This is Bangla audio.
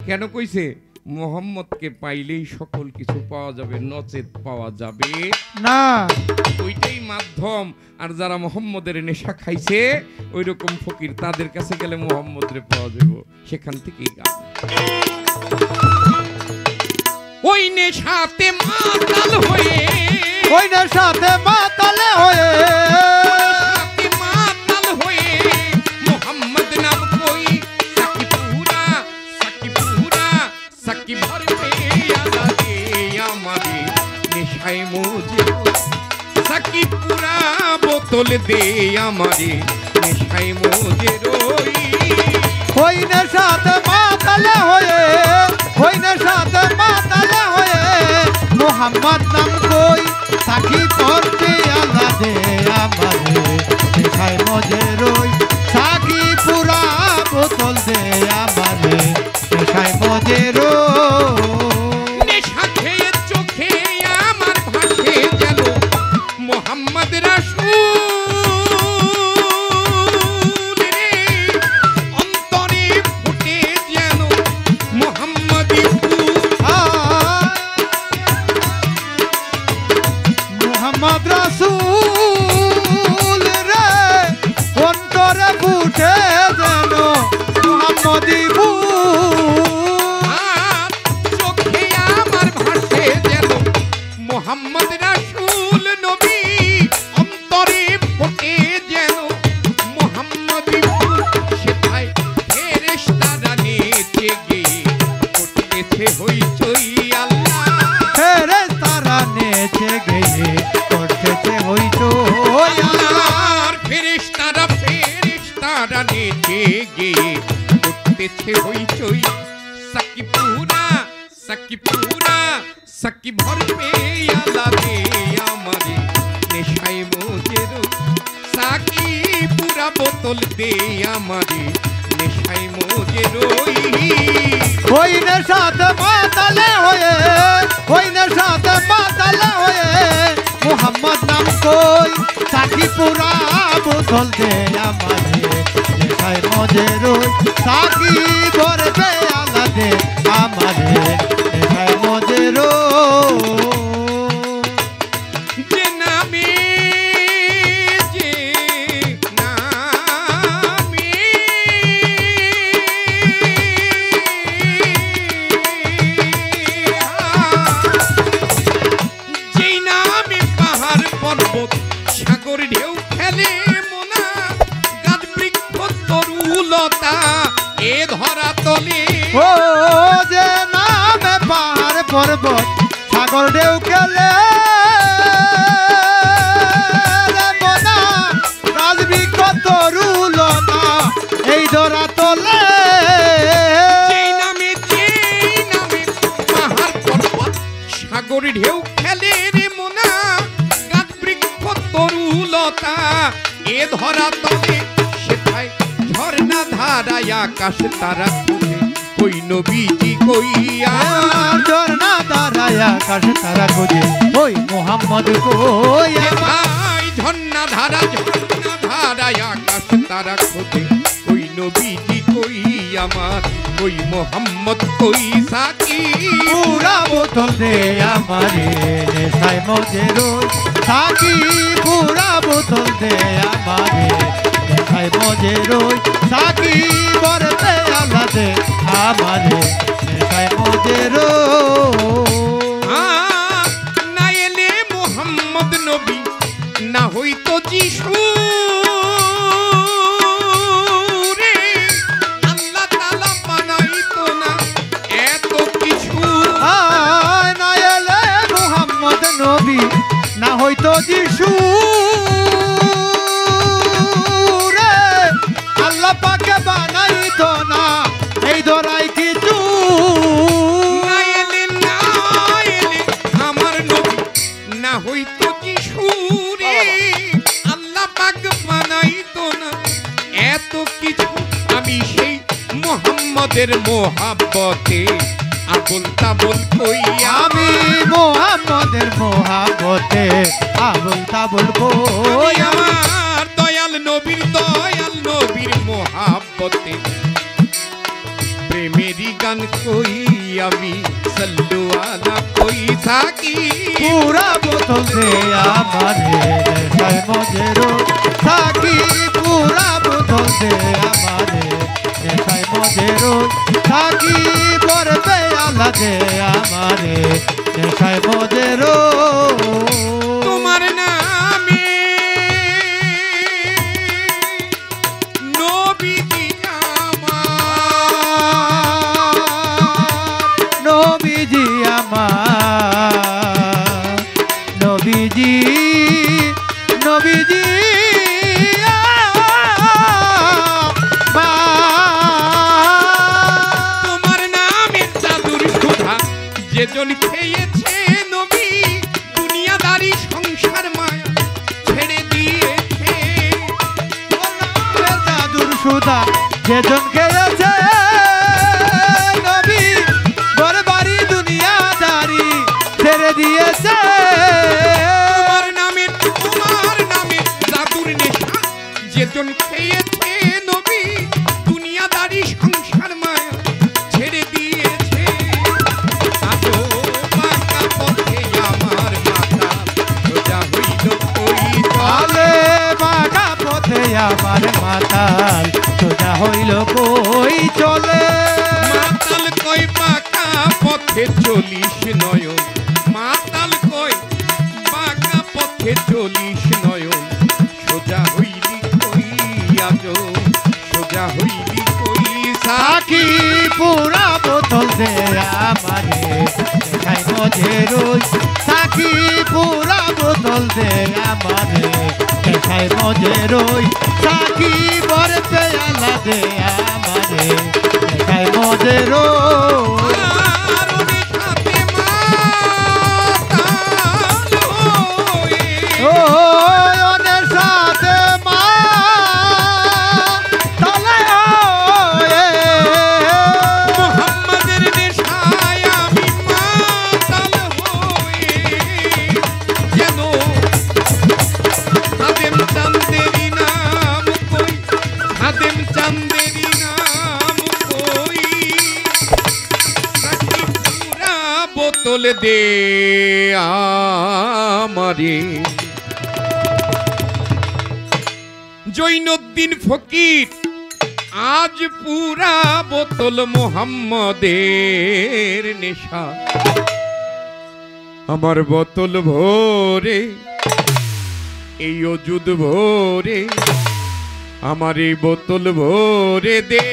কেন কইছে মোহাম্মদকে পাইলেই সকল কিছু পাওয়া যাবে, নচেত পাওয়া যাবে না। ওইটাই মাধ্যম। আর যারা মোহাম্মদের নেশা খাইছে ওই রকম ফকির, তাদের কাছে গেলে মোহাম্মদরে পাওয়া যাবে। সেখান থেকেই গান। ওই নেশাতে মাতাল হয়ে, ওই নেশাতে মাতাল হয়ে, মাতাল হয়ে মোহাম্মদ নাম কই সাকিপুরা সাকিপুরা সাকিব ভরবে আলাদে আমারে নেশায় মোজে সাকিপুরা বোতল দে আমারে নেশায় মোজে রই। ওই নেশাতে মাতাল হয়ে, ওই নেশাতে মাতাল হয়ে মোহাম্মদ নাম কই সাকিব ভরবে আলাদে আমারে নেশায় মোজে রই। সাকিপুরা বোতল দে আমারে নেশায় মোজে রই। নেশা খেয়ে চোখে আমার ভাসে যেন মোহাম্মদ রাসূল রে, অন্তরে ফুটে যেন মোহাম্মদী ফুল। মোহাম্মদ রাসূল রে, অন্তরে ফুটে যেন মোহাম্মদী ফুল। চোখে আমার ভাসে যেন মোহাম্মদ রাসূল নবী, অন্তরে ফুটে যেন মোহাম্মদী ফুল। সেটাই ফেরেশতারা নেচে গিয়ে করতেছে হইচই আল্লাহ। ফেরেশতারা নেচে গিয়ে করতেছে হইচই আল্লাহ। ফেরেশতারা ফেরেশতারা নেচে গিয়ে করতেছে হইচই। সাকিপুরা সাকিপুরা সাকিব ভরবে আলাদে আমারে নেশায় মোজে রই। সাকিপুরা বোতল দে আমারে নেশায় মোজে রই। ওই নেশাতে মাতাল হয়ে, ওই নেশাতে মাতাল হয়ে মোহাম্মদ নাম কই সাকিপুরা বোতল দে আমারে নেশায় মোজে রই। সাকিব ভরবে আলাদে আমারে নেশায় মোজে রই। যে নামে যে নামে যেই নামে পাহাড় পর্বত সাগর ঢেউ খেলে মোনা, গাছ বৃক্ষ তরুলতা এ ধরা তলে। ও যে নামে পাহাড় পর্বত সাগর ঢেউ খেলে রে মোনা, রাজবৃক্ষ তরুলতা এই ধরা তলে। যেই নামে পাহাড় পর্বত সাগর ঢেউ খেলে রে মোনা, গাছ বৃক্ষ তরুলতা এ ধরা তলে। সেটাই ঝর্ণা ধারায় আকাশ তারা খুঁজে কই নবীজি কইয়া। ঝর্ণা দাঁড়ায় আকাশ তারা খুঁজে ওই মোহাম্মদ কই আমার। ভাই ঝর্ণা ধারায় আকাশ তারা খোঁজে ওই নবীজি কই আমার, ওই মোহাম্মদ কই পুরা বোতল দে আমারে নেশায় মোজে রই। পুরা বোতল দে আমারে নেশায় মোজে রই। ভরবে আলাদে আমারে নেশায় মোজে রই। না এলে মোহাম্মদ নবী না হইতো যিশু রে, আল্লাহ তাআলা বানাইতো না এত কিছু। না এলে মোহাম্মদ নবী না হইতো যিশু রে, আল্লাহ পাকে বানাইতো না এই ধরাই কিছু। না এলে আমার নবী না হইতো যিশু রে, আল্লাহ পাক বানাইতো না এত কিছু। আমি সেই মোহাম্মদের মোহাব্বতে আবুল তাবুল কই, আমি মোহাম্মদের মোহাব্বতে আবুল তাবুল কই। আমার দয়াল নবীর মোহাব্বতে প্রেমেরই গান কই আমি সল্লু আলা কই সাকি পুরা বোতল দে আমারে নেশায় মজেরো সাকি পুরা বোতল দে আমারে নেশায় মজেরো সাকি বরবে আলা দে আমারে নেশায় মজেরো তোমার নামে নবীজি নবীজি আমার নবীজি নবীজি তোমার নামের জাদুর সুধা যেজন খেয়েছে নবী দুনিয়াদারি সংসার মায়া ছেড়ে দিয়েছে জাদুর সুধা যেজন খেয়েছে নবী বরবারি দুনিয়াদারি ছেড়ে দিয়েছে তোমার নামে জাদুর নেশা যেজন খেয়েছে নবী দুনিয়াদারি সংসার মায়া ছেড়ে দিয়েছে আজো বাঁকা পথে আমার মাথা সোজা হইল কই আলে বাঁকা পথে আমার মাতাল সোজা হইল কই চলে মাতাল কই বাঁকা পথে চলিস নয়ন মাতাল কই বাঁকা পথে চলিস নয়ন সোজা হইলি কই আজো সোজা হইলি কই সাকি পুরা বোতল দে আমারে দেখাই মজে রই সাকি পুরা বোতল দে আমারে দেখাই মজে রই সাকি বর পেয়ালা দে আমারে দেখাই মজে রই ও ওনের সাথে মা তলে ওয়ে মোহাম্মদের নেশায় আমি মাতাল হয়ে যেন খাদেম চান্দেরি নাম কই খাদেম চান্দেরি নাম কই সাকি পুরা বোতল দে আমারে জৈনুদ্দিন ফকির আজ পুরা বোতল মোহাম্মদের নেশা আমার বোতল ভরে এই অজুদ ভরে আমার এই বোতল ভরে দে